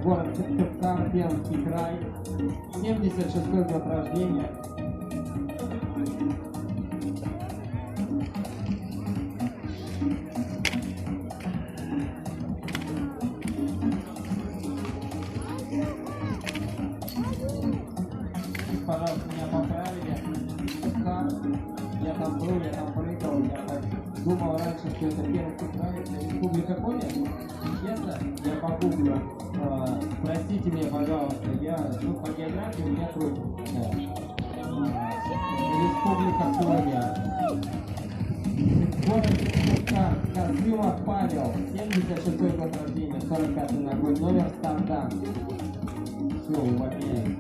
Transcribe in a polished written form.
город Сыктывкар, Пермский край, 76-й год рождения. Пожалуйста, меня поправили. Сыктывкар. Я там был, я там прыгал, я так думал раньше, что это Пермский край, это Республика Коми. Честно, я погуглю. Простите меня, пожалуйста, я по географии у меня трудно. Да. Республика Коми. Город Сыктывкар, Корзюмов Павел, 76-й год рождения, 45-й ногой, номер стандарт. Все, увольняем.